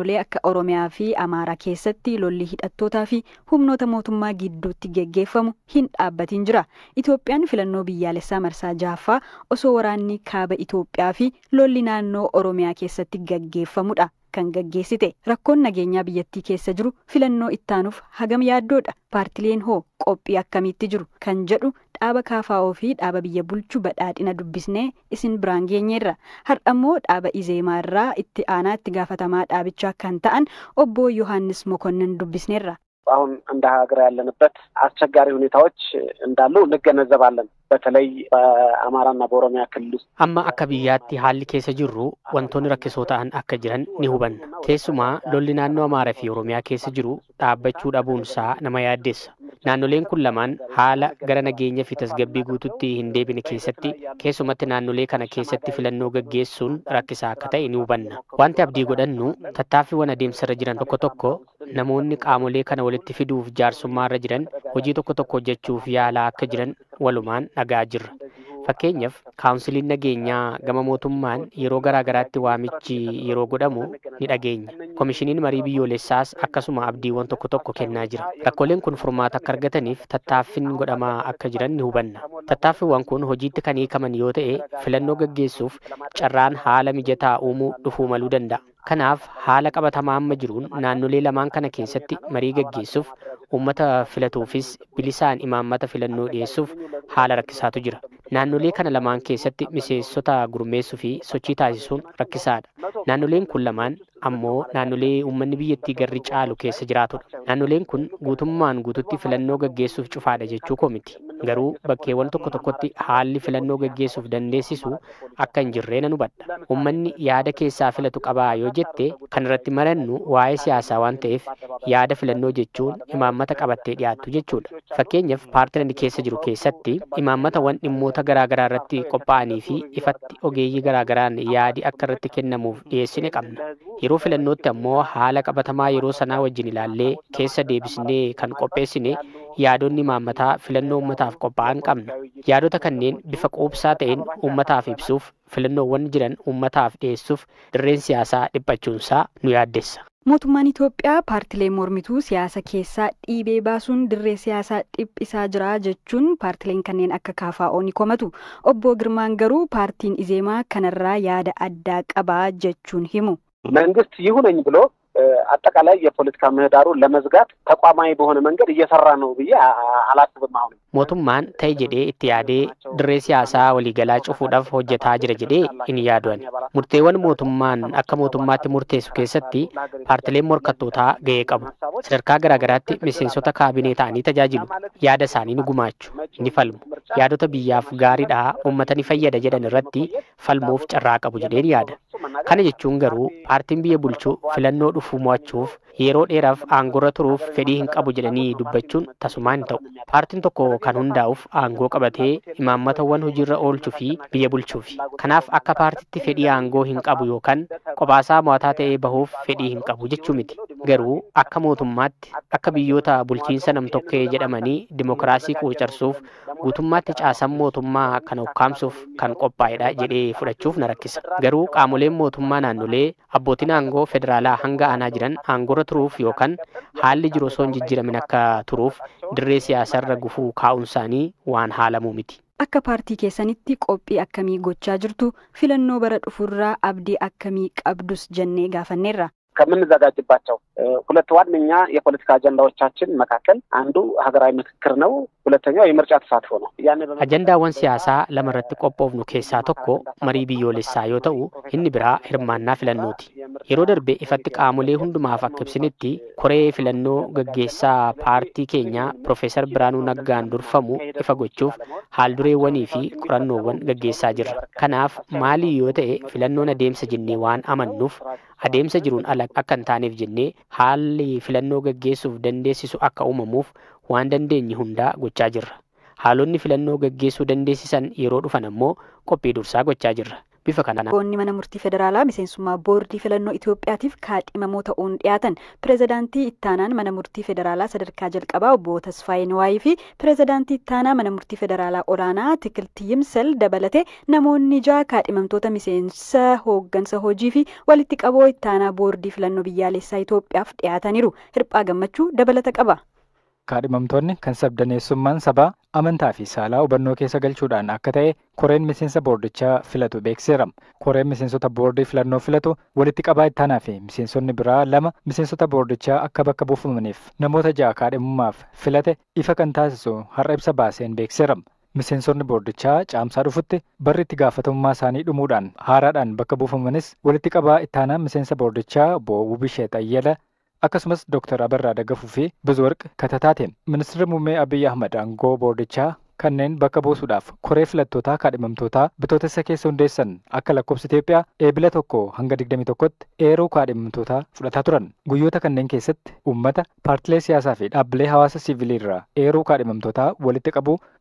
Naannolee akka Oromiyaa fi Amaaraa keessatti lolli hidhattootaa fi humnoota mootummaa gidduutti geggeeffamu hin dhaabbatin jira. Itoophiyaan filannoo biyyaalessaa marsaa 6ffaa osoo waraanni kaaba Itoophiyaa fi lolli naannoo Oromiyaa keessatti geggeeffamudha kan geggeessite. Rakkoon nageenyaa biyyattii keessa jiru filannoo ittaanuuf hagam yaaddoodha. Paartileen hoo qophii akkamiitti jiru kan jedhu dhaaba KFO fi dhaaba biyya bulchu badhaadhina dubbisnee isin biraan geenyeerra. Har'ammoo dhaaba Izeemaa irraa itti aanaa itti gaafatamaa dhaabichaa kan ta'an obbo Yohaannis Mokonnin dubbisneerra. አሁን እንደ ሀገር ያለንበት አስቸጋሪ ሁኔታዎች እንዳሉ እንገነዘባለን። በተለይ በአማራና በኦሮሚያ ክልል ውስጥ amma akka biyyaatti haalli keessa jirru wantoonni rakkisoo ta'an akka jiran ni hubanna. Keessumaa lolli naannoo Amaaraa fi Oromiyaa keessa jiru dhaabbachuu dhabuunsaa nama yaaddeessa. Naannoleen kun lamaan haala gara nageenya fi tasgabbii guututti hin deebine keessatti keessumatti naannolee kana keessatti filannoo gaggeessuun rakkisaa akka ta'e ni hubanna. Wanti abdii godhannu tattaaffiiwwan adeemsarra jiran tokko namoonni qaamolee kana walitti fiduuf jaarsummaarra jiran hojii tokko hojjechuuf yaalaa akka jiran walumaan dhagaa jirra. Fakkeenyaaf kaawunsiliin nageenyaa gama mootummaan yeroo garaagaraatti waamichi yeroo godhamu ni dhageenya. Komishiniin marii biyyoolessaas akkasuma abdiiwwan tokko kennaa jira. Rakkooleen kun furmaata akka argataniif tattaaffiin godhamaa akka jiran ni hubanna. Tattaaffiiwwan kun hojiitti kan hiikaman yoo ta'e filannoo gaggeessuuf carraan haala mijataa uumuu dhufuu maluu danda'a. Kanaaf haala qabatamaa amma jiruun naannolee lamaan kana keessatti marii gaggeessuuf uummata filatuufis bilisaan imaammata filannoo dhiyeessuuf haala rakkisaatu jira. Naannolee kana lamaan keessatti miseensota gurmeessuu fi sochii taasisuun rakkisaadha. Naannoleen kun lamaan ammoo naannolee uummanni biyyattii garri caalu keessa jiraatudha. Naannoleen kun guutummaan guututti filannoo gaggeessuuf cufaadha jechuu koo miti. Garuu bakkeewwan tokkotti haalli filannoo gaggeessuuf dandeessisu akka hin jirree nan hubadha. Uummanni yaada keessaa filatu qabaa yoo jette kan irratti marannu waa'ee siyaasaa waan ta'eef yaada filannoo jechuun imaammata qabattee dhiyaattu jechuudha. Fakkeenyaaf paartiin inni keessa jiru keessatti imaammatawwan dhimmoota garaagaraa irratti qophaa'anii fi ifatti ogeeyyii garaagaraan yaadi akka irratti kennamuuf dhiyeessine qabna. Yeroo filannootti ammoo haala qabatamaa yeroo sanaa wajjin ilaallee keessa deebisnee kan qopheessine yaadonni imaammataa filannoo uummataaf qophaa'an qabna. Yaadota kanneen bifa quubsaa ta'een uummataaf ibsuuf filannoowwan jiran uummataaf dhiyeessuuf dirreen siyaasaa dhiphachuunsaa nu yaaddessa. Mootummaan Itoophiyaa paartilee mormituu siyaasa keessaa dhiibee baasuun dirree siyaasaa dhiphisaa jira jechuun paartileen kanneen akka KFO ni komatu. Obbo Girmaan garuu paartiin Izeemaa kanarraa yaada addaa qabaa jechuun himu. መንግስት ይሁነኝ ብሎ አጠቃላይ የፖለቲካ ምህዳሩን ለመዝጋት ተቋማዊ በሆነ መንገድ እየሰራ ነው ብዬ አላስብም። አሁን mootummaan ta'e jedhee itti yaadee dirree siyaasaa waliigalaa cufuudhaaf hojjetaa jira jedhee hin yaadu'an. Murteewwan mootummaan akka mootummaatti murteessu keessatti paartileen morkattootaa gahee qabu. Sadarkaa garaagaraatti miseensota kaabinee ta'anii tajaajilu. Yaada isaanii ni gumaachu, ni falmu. Yaadota biyyaaf gaariidhaa uummata ni fayyada jedhan irratti falmuuf carraa qabu jedheen yaada. Kana jechuun garuu paartiin biyya bulchuu filannoo dhufuu mo'achuuf yeroo dheeraaf aangorra turuuf fedhii hin qabu jedhanii dubbachuun tasumaa hin ta'u. Paartiin tokko kan hundaa'uuf aangoo qabatee imaammatawwan hojiirra oolchuu fi biyya bulchuufi. Kanaaf akka paartiitti fedhii aangoo hin qabu yookaan qophaasa mo'ataa ta'ee bahuuf fedhii hin qabu jechuu miti. Garuu akka mootummaatti akka biyyoota bulchiinsa namtokkee jedhamanii dimokiraasii quucarsuuf guutummaatti caasaan mootummaa kan ukkaamsuuf kan qophaa'edha jedhee fudhachuuf na rakkisa. Garuu qaamoleen mootummaa naannolee abbootiin aangoo federaalaa hanga aanaa jiran aangorra turuuf yookaan haalli jiru osoo hin jijjiiramin akka turuuf dirree siyaasarra gufuu kaa'uun isaanii waan haalamuu miti. Akka paartii keessanitti qophii akkamii gochaa jirtu? Filannoo bara dhufurraa abdii akkamii qabdus jennee gaafanneerra. ከምንዘጋጅባቸው ሁለት ዋነኛ የፖለቲካ አጀንዳዎቻችን መካከል አንዱ ሀገራዊ ምክክር ነው። ሁለተኛው የምርጫ ተሳትፎ ነው። አጀንዳውን siyaasaa lama irratti qophoofnu keessaa tokko marii biyyoolessaa yoo ta'u inni biraa hirmaannaa filannooti. Yeroo darbe ifatti qaamolee hundumaaf akka ibsinetti koree filannoo gaggeessaa paartii keenyaa Profeesar Biraanuu Naggaan durfamu ifa gochuuf haaldureewwanii fi qorannoowwan gaggeessaa jirra. Kanaaf maalii yoo ta'e filannoon adeemsa jennee waan amannuuf adeemsa jiruun ala akka hin taaneef jennee haalli filannoo gaggeessuuf dandeessisu akka uumamuuf waan dandeenye hundaa gochaa jirra. Haalonni filannoo gaggeessuu dandeessisan yeroo dhufan ammoo qophii dursaa gochaa jirra. bifa kanaan Boonni mana murtii federaalaa miseensummaa boordii filannoo Itoophiyaatiif kaadhimamoo ta'uun dhiyaatan pirezidaantii ittaanaan mana murtii federaalaa sadarkaa jalqabaa obbo Tasfaayee Niwaayii fi pirezidaantii ittaanaa mana murtii federaalaa olaanaa Tikiltii Yimsel dabalatee namoonni 6 kaadhimamtoota miseensa hooggansa hojii fi walitti qaboo ittaanaa boordii filannoo biyyaalessaa Itoophiyaaf dhiyaataniiru. Hirphaa Gammachuu dabalata qaba. Kaadhimamtoonni kan sabdaneessummaan sabaa amantaa fi saalaa hubannoo keessa galchuudhaan akka ta'e koreen miseensa boordichaa filatu beeksiseera. Koreen miseensota boordii filannoo filatu walitti qabaa ittaanaa fi miseensonni biraa 2 miseensota boordichaa akka bakka buufamaniif namoota 6 kaadhimummaaf filate ifa kan taasisu har'a ibsa baaseen beeksiseera. Miseensonni boordichaa caamsaa dhufutti barri itti gaafatamummaa isaanii dhumuudhaan haaraadhaan bakka buufamanis walitti qabaa ittaanaa miseensa boordichaa obbo Wubisheet Ayyala akkasumas Dr. Abarraa Daggafuu fi Bizwarq Katataate. Ministeerri Muummee Abiyyi Ahmad aangoo boordichaa kanneen bakka buusuudhaaf koree filattootaa kaadhimamtootaa bitootessa keessa hundeessan akka lakkoofsa Itoophiyaa eebila 1 hanga 21tti eeruu kaadhimamtootaa fudhataa turan. Guyyoota kanneen keessatti uummata, paartilee siyaasaa fi dhaabbilee hawaasa siviilii irraa eeruu kaadhimamtootaa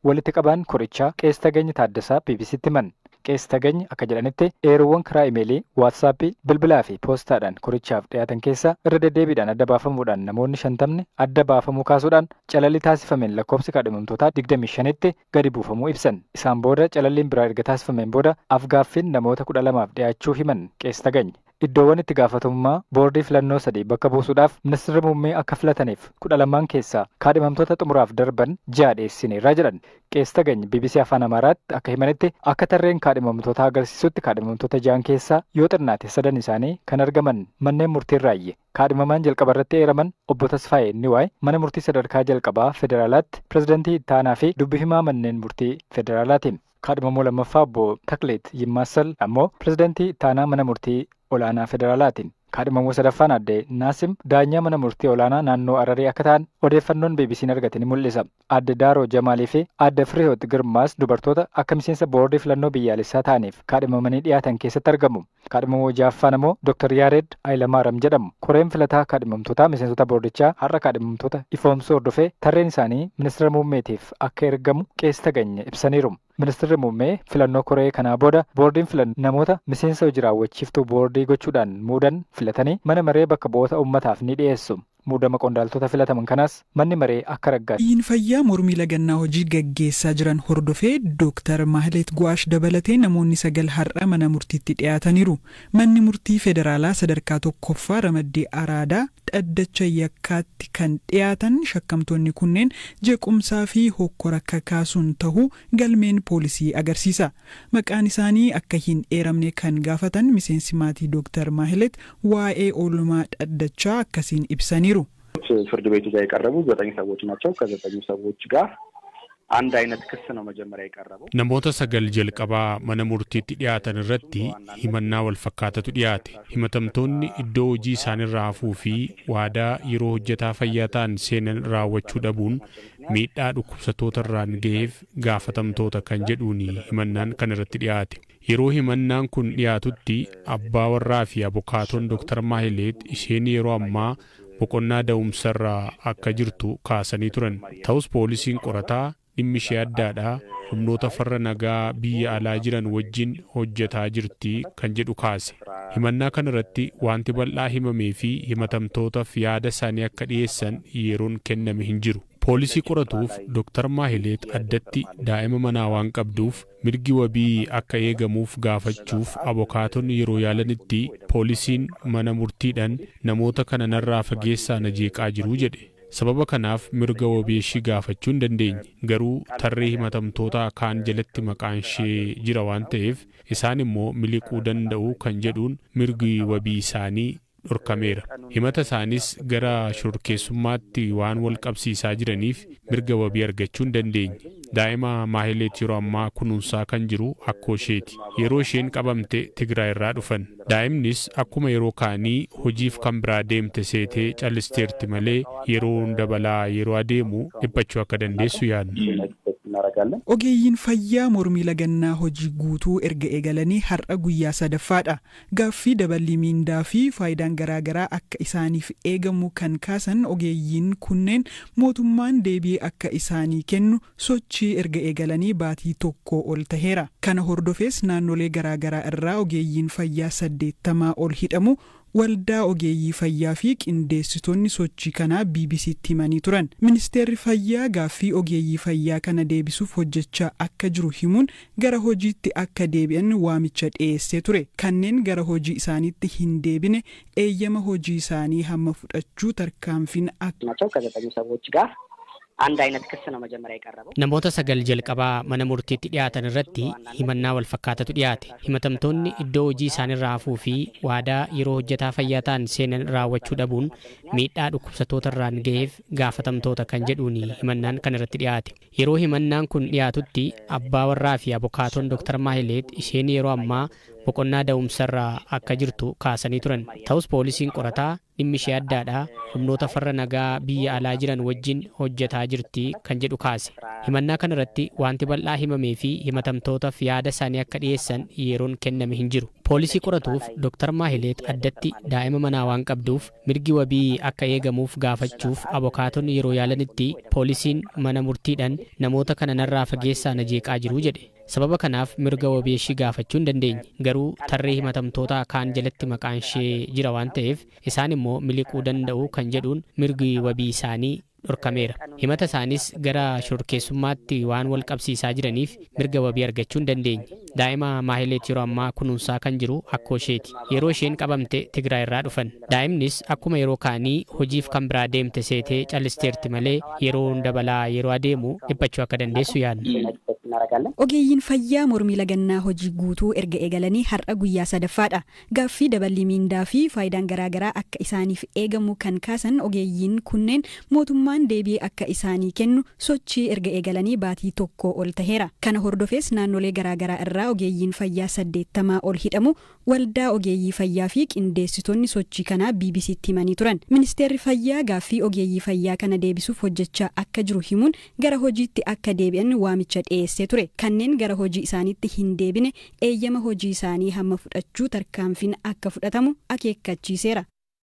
walitti qabaan korichaa Qees Tagany Taaddasaa BBC'tti himan. Qees Tagany akka jedhanitti eeruuwwan karaa imeelii, waatsaappii, bilbilaa fi poostaadhaan korichaaf dhiyaatan keessa irra deddeebiidhaan adda baafamuudhaan namoonni 50 adda baafamuu kaasuudhaan calalli taasifameen lakkoofsi kaadhimamtootaa 25tti gadi buufamuu ibsan. Isaan booda calalliin biraa erga taasifameen booda afgaaffiin namoota 12 dhiyaachuu himan Qees Tagany. Iddoowwan itti gaafatamummaa boordii filannoo 3 bakka buusuudhaaf ministeerri muummee akka filataniif 12 keessaa kaadhimamtoota xumuraaf darban 6 dhiyeessineerra jedhan. Qees Tagany BBC Afaan Amaaraatti akka himanitti akka tarreen kaadhimamtoota agarsiisutti kaadhimamtoota 6 keessaa yoo xinnaate 3 isaanii kan argaman manneen murtiirraayye. Kaadhimamaan jalqabarratti eeraman obbo Tasfaayee Niwaayii mana murtii sadarkaa jalqabaa federaalaatti pirezidaantii ittaanaa fi dubbi himaa manneen murtii federaalaati. Kaadhimamoo lammaffaa obbo Takleet Yimmaasal ammoo pirezidaantii ittaanaa mana murtii olaanaa federaalaatiin. Kaadhimamoo sadaffaan adde Naasim daanyaa mana murtii olaanaa naannoo Ararii akka ta'an odeeffannoon BBC'n argate ni mul'isa. Adde Daaroo Jamaalii fi adde Firihoot Girmaas dubartoota akka miseensa boordii filannoo biyyaalessaa ta'aniif kaadhimamanii dhiyaatan keessatti argamu. Kaadhimamoo ja'affaan ammoo Dr. Yaared Ayilamaaram jedhamu. Koreen filataa kaadhimamtoota miseensota boordichaa har'a kaadhimamtoota ifoomsuu hordofee tarreen isaanii ministeera muummeetiif akka ergamu Qees Tagany ibsaniiru. Ministeerri muummee filannoo koree kanaa booda boordiin filannoo namoota miseensa hojii raawwachiiftuu boordii gochuudhaan muudan filatanii mana maree bakka bu'oota uummataaf ni dhiyeessu. Muudama qondaaltota filataman kanaas manni maree akka raggaatu. Fayyaa mormii lagannaa hojii gaggeessaa jiran hordofee Dr. Mahilet Guwaash dabalatee namoonni 9 har'a mana murtiitti dhiyaataniiru. Manni murtii federaalaa sadarkaa tokkoffaa Ramaddii Araadaa dhaddacha yakkaatti kan dhiyaatan shakkamtoonni kunneen jeequmsaa fi hokkora kakaasuun ta'uu galmeen poolisii agarsiisa. Maqaan isaanii akka hin eeramne kan gaafatan miseensi maatii Dr. Mahilet waa'ee oolmaa dhaddachaa akkasiin ibsaniiru. ፍርድ ቤቱ ጋር የቀረቡ 9 ሰዎች ናቸው። ከ9 ሰዎች ጋር አንድ አይነት ክስ ነው መጀመሪያ የቀረበው። namoota 9 jalqabaa mana murtiitti dhiyaatan irratti himannaa wal fakkaatatu dhiyaate. Himatamtoonni iddoo hojii isaanirraa hafuu fi waadaa yeroo hojjetaa fayyaa ta'an seenan raawwachuu dhabuun miidhaa dhukkubsattoota irraan ga'eef gaafatamtoota kan jedhuun himannaan kan irratti dhiyaate. Yeroo himannaan kun dhiyaatutti abbaa warraa fi abukaatoon Dr. Mahilet isheen yeroo ammaa boqonnaa da'umsarraa akka jirtu kaasanii turan. Ta'us poolisiin qorataa dhimmi ishee addaadhaa humnoota farra nagaa biyya alaa jiran wajjin hojjetaa jirti kan jedhu kaase. Himannaa kana irratti wanti bal'aa himamee fi himatamtootaaf yaada isaanii akka dhiyeessan yeroon kenname hin jiru. Poolisii qoratuuf Dr. Mahilet addatti daa'ima manaa waan qabduuf mirgi wabii akka eegamuuf gaafachuuf abukaatonni yeroo yaalanitti poolisiin mana murtiidhaan namoota kana narraa fageessaa na jeeqaa jiru jedhe. Sababa kanaaf mirga wabii ishii gaafachuu hin dandeenye. Garuu tarree himatamtoota kaan jalatti maqaan ishee jira waan ta'eef isaan immoo miliquu danda'u kan jedhuun mirgi wabii isaanii dhorkameera. Himata isaanis gara shororkeessummaatti waan wal qabsiisaa jiraniif mirga wabii argachuu hin dandeenye. Daa'ima Mahilet yeroo ammaa kunuunsaa kan jiru akkoo isheeti. Yeroo isheen qabamte Tigraay irraa dhufan. Daa'imnis akkuma yeroo kaanii hojiif kan biraa deemte seetee callisteerti malee yeroo hunda balaa yeroo adeemu dhiphachuu akka dandeessu yaadna. እናደርጋለን። Ogeeyyiin fayyaa mormii lagannaa hojii guutuu erga eegalanii har'a guyyaa sadaffaadha. Gaaffii dabalii miindaa fi faayidaan garaagaraa akka isaaniif eegamu kan kaasan ogeeyyiin kunneen mootummaan deebii akka isaanii kennu sochii erga eegalanii baatii tokko ol taheera. Kana hordofees naannolee garaagaraa irraa ogeeyyiin fayyaa 80 ol hidhamu. Waldaa ogeeyyii fayyaa fi qindeessitoonni sochii kanaa BBC'tti himanii turan. Ministeerri fayyaa gaaffii ogeeyyii fayyaa kana deebisuuf hojjechaa akka jiru himuun gara hojiitti akka deebi'an waamicha dhiyeessee ture. Kanneen gara hojii isaaniitti hin deebine eeyyama hojii isaanii hamma fudhachuu tarkaanfiin akka አንድ አይነት ክስ ነው መጀመሪያ የቀረበው namoota 9 jalqabaa mana murtiitti dhiyaatan irratti himannaa wal fakkaatatu dhiyaate himatamtoonni iddoo hojii isaanirraa hafuu fi waadaa yeroo hojjetaa fayyaa ta'an seenan raawwachuu dhabuun miidhaa dhukkubsattoota irraan ga'eef gaafatamtoota kan jedhuun himannaan kan irratti dhiyaate yeroo himannaan kun dhiyaatutti abbaa warraa fi abukaatoon Dr. Mahileet isheen yeroo ammaa boqonnaa da'umsarraa akka jirtu kaasanii turan ta'us poolisiin qorataa dhimmi ishee addaadha humnoota farra nagaa biyya alaa jiran wajjin hojjetaa jirti kan jedhu kaase himannaa kana irratti wanti bal'aa himamee fi himatamtootaaf yaada isaanii akka dhiyeessan yeroon kenname hin jiru poolisii qoratuuf Dr. Mahileet addatti daa'ima manaa waan qabduuf mirgi wabii akka eegamuuf gaafachuuf abukaatoon yeroo yaalanitti poolisiin mana murtiidhaan namoota kana narraa fageessaa na jeeqaa jiru jedhe sababa kanaaf mirga wabii gaafachuu hin dandeenye garuu tarree himatamtoota kaan jalatti maqaan ishee jira waan ta'eef isaan immoo miliquu danda'u kan jedhuun mirgi wabii isaanii dhorkameera himata isaanis gara shorkeessummaatti waan wal qabsiisaa jiraniif mirga wabii argachuu hin dandeenye daa'ima Mahileet yeroo ammaa kunuunsaa kan jiru akkoo isheeti yeroo isheen qabamte Tigraay irraa dhufan daa'imnis akkuma yeroo kaanii hojiif kan biraa deemte seetee callisteerti malee yeroo dabalaa yeroo adeemu dhiphachuu akka dandeessu yaadna Ogeeyyiin fayyaa mormii lagannaa hojii guutuu erga eegalanii har'a guyyaa sadaffaadha. Gaaffii dabalii miindaa fi faayidaan garaagaraa akka isaaniif eegamu kan kaasan ogeeyyiin kunneen mootummaan deebii akka isaanii kennu sochii erga eegalanii baatii tokko ol taheera. Kana hordofees naannolee garaagaraa irraa ogeeyyiin fayyaa 80 ol hidhamu waldaa ogeeyyii fayyaa fi qindeessitoonni sochii kanaa BBC'tti himanii turan. Ministeerri fayyaa gaaffii ogeeyyii fayyaa kana deebisuuf hojjechaa akka jiru himuun gara hojiitti akka deebi'an waamicha dhiyeessee ture. Kanneen gara hojii isaaniitti hin deebine eeyyama hojii isaanii hamma fudhachuu tarkaanfiin akka fudhatamu akeekkachiiseera.